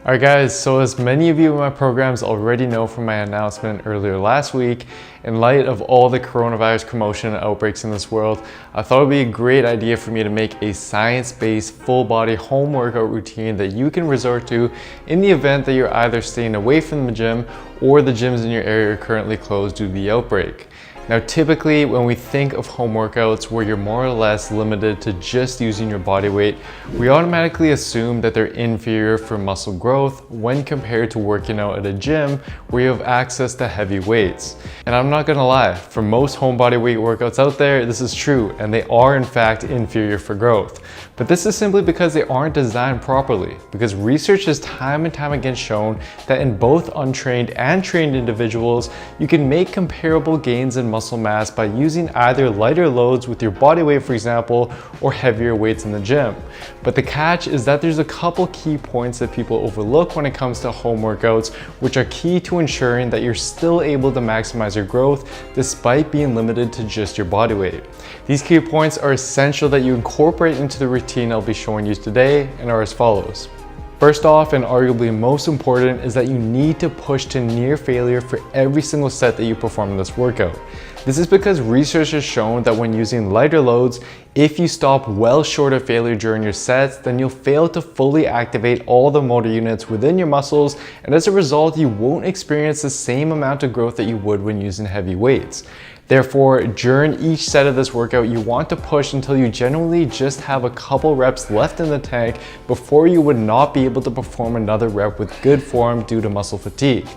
Alright guys, so as many of you in my programs already know from my announcement earlier last week, in light of all the coronavirus commotion and outbreaks in this world, I thought it would be a great idea for me to make a science-based full body home workout routine that you can resort to in the event that you're either staying away from the gym or the gyms in your area are currently closed due to the outbreak. Now typically when we think of home workouts where you're more or less limited to just using your body weight, we automatically assume that they're inferior for muscle growth when compared to working out at a gym where you have access to heavy weights. And I'm not gonna lie, for most home body weight workouts out there, this is true and they are in fact inferior for growth. But this is simply because they aren't designed properly, because research has time and time again shown that in both untrained and trained individuals, you can make comparable gains in muscle mass by using either lighter loads with your body weight, for example, or heavier weights in the gym. But the catch is that there's a couple key points that people overlook when it comes to home workouts, which are key to ensuring that you're still able to maximize your growth despite being limited to just your body weight. These key points are essential that you incorporate into the routine I'll be showing you today and are as follows. First off, and arguably most important, is that you need to push to near failure for every single set that you perform in this workout. This is because research has shown that when using lighter loads, if you stop well short of failure during your sets, then you'll fail to fully activate all the motor units within your muscles, and as a result, you won't experience the same amount of growth that you would when using heavy weights. Therefore, during each set of this workout, you want to push until you generally just have a couple reps left in the tank before you would not be able to perform another rep with good form due to muscle fatigue.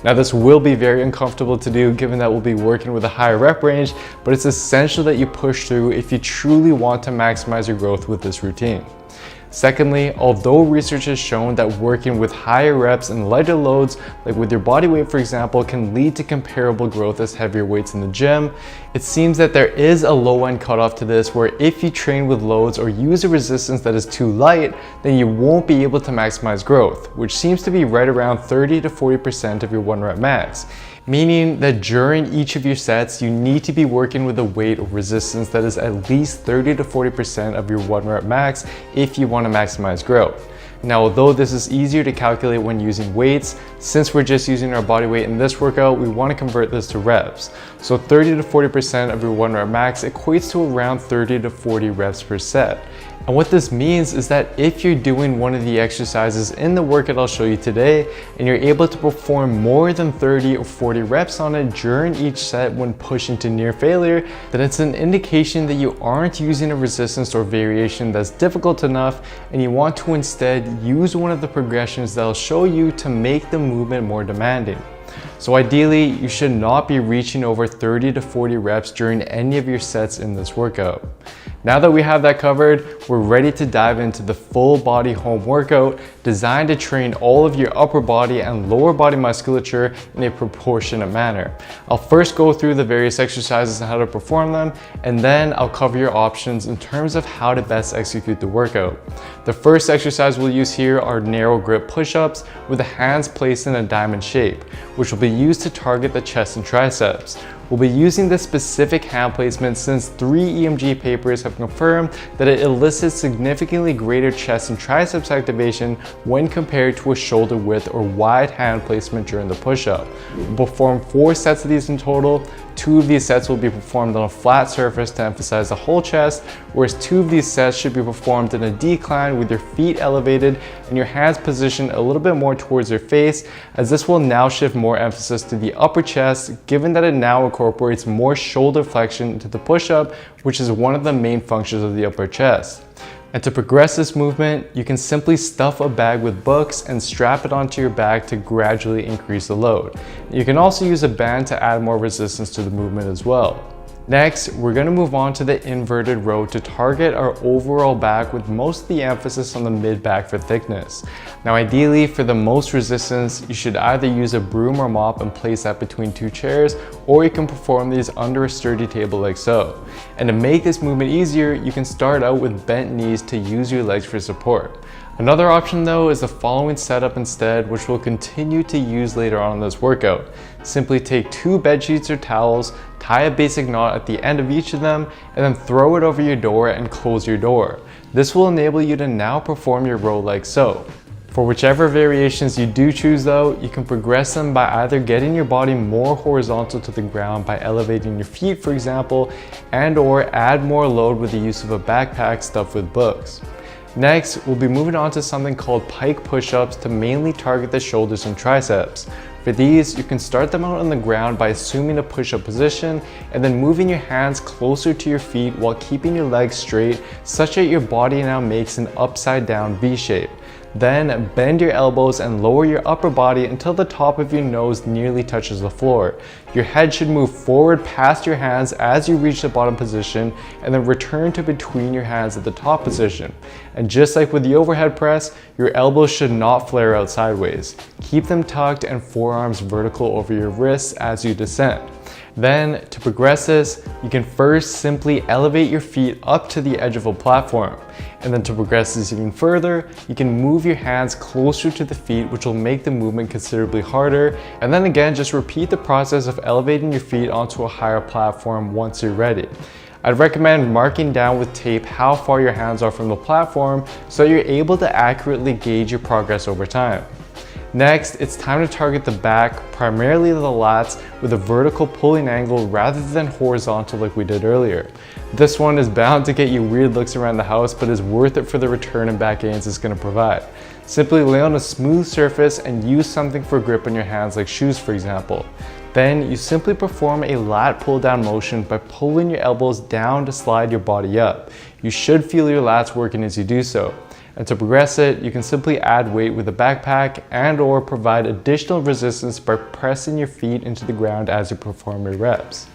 Now, this will be very uncomfortable to do given that we'll be working with a higher rep range, but it's essential that you push through if you truly want to maximize your growth with this routine. Secondly, although research has shown that working with higher reps and lighter loads, like with your body weight for example, can lead to comparable growth as heavier weights in the gym, it seems that there is a low end cutoff to this where if you train with loads or use a resistance that is too light, then you won't be able to maximize growth, which seems to be right around 30 to 40% of your 1 rep max. Meaning that during each of your sets, you need to be working with a weight or resistance that is at least 30 to 40% of your 1 rep max if you want to maximize growth. Now, although this is easier to calculate when using weights, since we're just using our body weight in this workout, we want to convert this to reps. So 30 to 40% of your 1 rep max equates to around 30 to 40 reps per set. And what this means is that if you're doing one of the exercises in the workout I'll show you today, and you're able to perform more than 30 or 40 reps on it during each set when pushing to near failure, then it's an indication that you aren't using a resistance or variation that's difficult enough, and you want to instead use one of the progressions that I'll show you to make the movement more demanding. So ideally, you should not be reaching over 30 to 40 reps during any of your sets in this workout. Now that we have that covered, we're ready to dive into the full body home workout designed to train all of your upper body and lower body musculature in a proportionate manner. I'll first go through the various exercises and how to perform them, and then I'll cover your options in terms of how to best execute the workout. The first exercise we'll use here are narrow grip push-ups with the hands placed in a diamond shape, which will be used to target the chest and triceps. We'll be using this specific hand placement since 3 EMG papers have confirmed that it elicits significantly greater chest and triceps activation when compared to a shoulder width or wide hand placement during the push-up. We'll perform 4 sets of these in total. 2 of these sets will be performed on a flat surface to emphasize the whole chest, whereas 2 of these sets should be performed in a decline with your feet elevated and your hands positioned a little bit more towards your face, as this will now shift more emphasis to the upper chest, given that it now incorporates more shoulder flexion into the push-up, which is one of the main functions of the upper chest. And to progress this movement, you can simply stuff a bag with books and strap it onto your back to gradually increase the load. You can also use a band to add more resistance to the movement as well. Next, we're going to move on to the inverted row to target our overall back with most of the emphasis on the mid-back for thickness. Now ideally, for the most resistance, you should either use a broom or mop and place that between 2 chairs, or you can perform these under a sturdy table like so. And to make this movement easier, you can start out with bent knees to use your legs for support. Another option though is the following setup instead, which we'll continue to use later on in this workout. Simply take 2 bed sheets or towels, tie a basic knot at the end of each of them, and then throw it over your door and close your door. This will enable you to now perform your row like so. For whichever variations you do choose though, you can progress them by either getting your body more horizontal to the ground by elevating your feet, for example, and or add more load with the use of a backpack stuffed with books. Next, we'll be moving on to something called pike push-ups to mainly target the shoulders and triceps. For these, you can start them out on the ground by assuming a push-up position and then moving your hands closer to your feet while keeping your legs straight such that your body now makes an upside down V shape. Then bend your elbows and lower your upper body until the top of your nose nearly touches the floor. Your head should move forward past your hands as you reach the bottom position and then return to between your hands at the top position. And just like with the overhead press, your elbows should not flare out sideways. Keep them tucked and forearms vertical over your wrists as you descend. Then, to progress this, you can first simply elevate your feet up to the edge of a platform. And then to progress this even further, you can move your hands closer to the feet, which will make the movement considerably harder. And then again, just repeat the process of elevating your feet onto a higher platform once you're ready. I'd recommend marking down with tape how far your hands are from the platform so you're able to accurately gauge your progress over time. Next, it's time to target the back, primarily the lats, with a vertical pulling angle rather than horizontal like we did earlier. This one is bound to get you weird looks around the house, but is worth it for the return and back gains it's going to provide. Simply lay on a smooth surface and use something for grip on your hands like shoes, for example. Then you simply perform a lat pull down motion by pulling your elbows down to slide your body up. You should feel your lats working as you do so. And to progress it, you can simply add weight with a backpack and or provide additional resistance by pressing your feet into the ground as you perform your reps.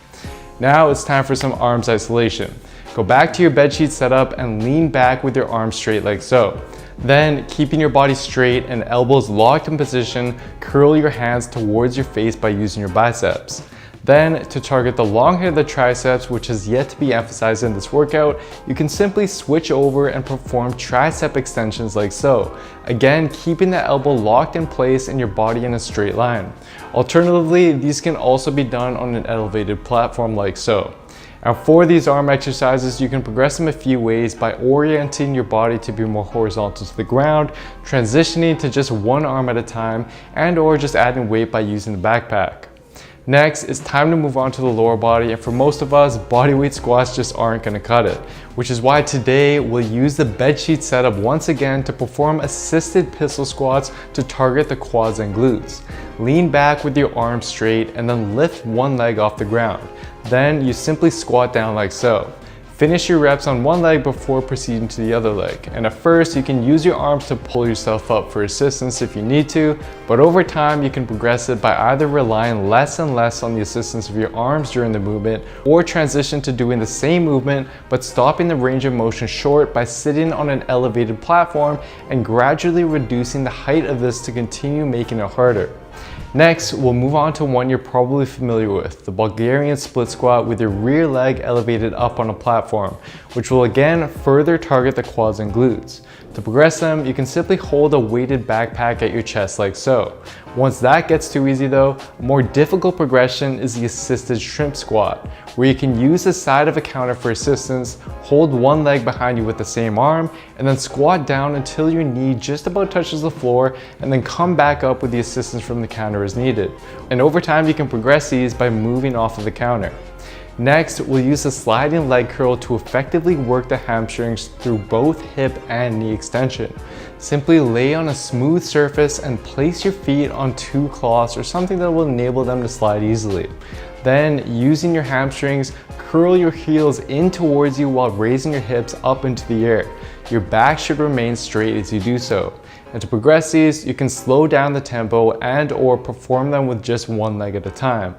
Now it's time for some arms isolation. Go back to your bedsheet setup and lean back with your arms straight like so. Then, keeping your body straight and elbows locked in position, curl your hands towards your face by using your biceps. Then, to target the long head of the triceps, which has yet to be emphasized in this workout, you can simply switch over and perform tricep extensions like so. Again, keeping the elbow locked in place and your body in a straight line. Alternatively, these can also be done on an elevated platform like so. And for these arm exercises, you can progress them a few ways by orienting your body to be more horizontal to the ground, transitioning to just one arm at a time, and or just adding weight by using the backpack. Next, it's time to move on to the lower body, and for most of us, bodyweight squats just aren't going to cut it, which is why today we'll use the bedsheet setup once again to perform assisted pistol squats to target the quads and glutes. Lean back with your arms straight and then lift one leg off the ground. Then you simply squat down like so. Finish your reps on one leg before proceeding to the other leg. And at first, you can use your arms to pull yourself up for assistance if you need to, but over time, you can progress it by either relying less and less on the assistance of your arms during the movement, or transition to doing the same movement, but stopping the range of motion short by sitting on an elevated platform and gradually reducing the height of this to continue making it harder. Next, we'll move on to one you're probably familiar with, the Bulgarian split squat with your rear leg elevated up on a platform, which will again further target the quads and glutes. To progress them, you can simply hold a weighted backpack at your chest like so. Once that gets too easy though, a more difficult progression is the assisted shrimp squat, where you can use the side of a counter for assistance, hold one leg behind you with the same arm, and then squat down until your knee just about touches the floor, and then come back up with the assistance from the counter as needed. And over time, you can progress these by moving off of the counter. Next, we'll use the sliding leg curl to effectively work the hamstrings through both hip and knee extension. Simply lay on a smooth surface and place your feet on two cloths or something that will enable them to slide easily. Then, using your hamstrings, curl your heels in towards you while raising your hips up into the air. Your back should remain straight as you do so. And to progress these, you can slow down the tempo and or perform them with just one leg at a time.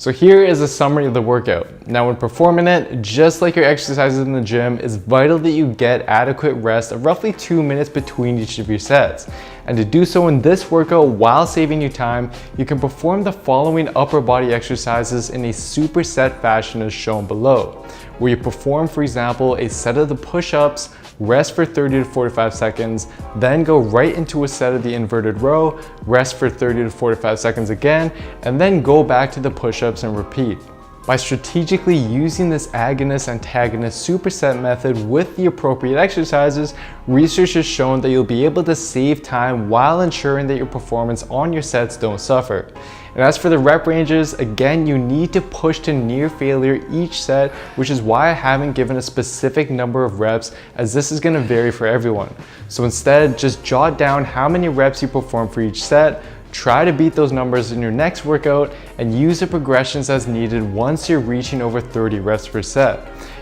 So here is a summary of the workout. Now when performing it, just like your exercises in the gym, it's vital that you get adequate rest of roughly 2 minutes between each of your sets. And to do so in this workout while saving you time, you can perform the following upper body exercises in a superset fashion as shown below, where you perform, for example, a set of the push-ups, rest for 30 to 45 seconds, then go right into a set of the inverted row, rest for 30 to 45 seconds again, and then go back to the push-ups and repeat. By strategically using this agonist-antagonist superset method with the appropriate exercises, research has shown that you'll be able to save time while ensuring that your performance on your sets don't suffer. And as for the rep ranges, again, you need to push to near failure each set, which is why I haven't given a specific number of reps, as this is going to vary for everyone. So instead, just jot down how many reps you perform for each set, try to beat those numbers in your next workout, and use the progressions as needed once you're reaching over 30 reps per set.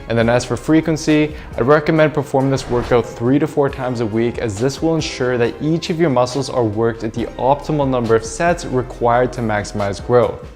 And then as for frequency, I'd recommend performing this workout 3 to 4 times a week, as this will ensure that each of your muscles are worked at the optimal number of sets required to maximize growth.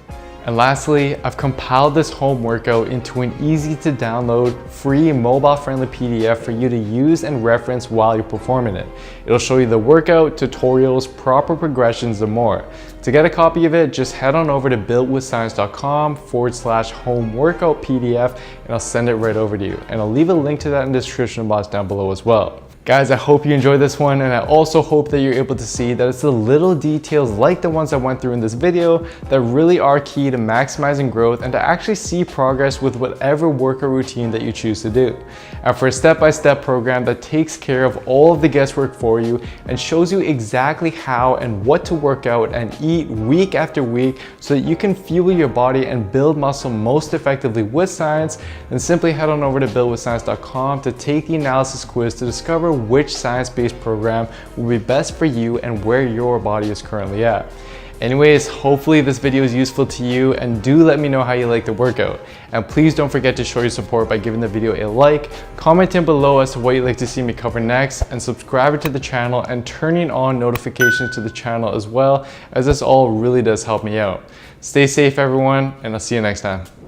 And lastly, I've compiled this home workout into an easy to download, free, mobile-friendly PDF for you to use and reference while you're performing it. It'll show you the workout, tutorials, proper progressions, and more. To get a copy of it, just head on over to builtwithscience.com/home workout PDF, and I'll send it right over to you. And I'll leave a link to that in the description box down below as well. Guys, I hope you enjoyed this one, and I also hope that you're able to see that it's the little details like the ones I went through in this video that really are key to maximizing growth and to actually see progress with whatever workout routine that you choose to do. And for a step-by-step program that takes care of all of the guesswork for you and shows you exactly how and what to work out and eat week after week so that you can fuel your body and build muscle most effectively with science, then simply head on over to builtwithscience.com to take the analysis quiz to discover which science-based program will be best for you and where your body is currently at. Anyways, hopefully this video is useful to you, and do let me know how you like the workout. And please don't forget to show your support by giving the video a like, commenting below as to what you'd like to see me cover next, and subscribing to the channel and turning on notifications to the channel as well, as this all really does help me out. Stay safe everyone, and I'll see you next time.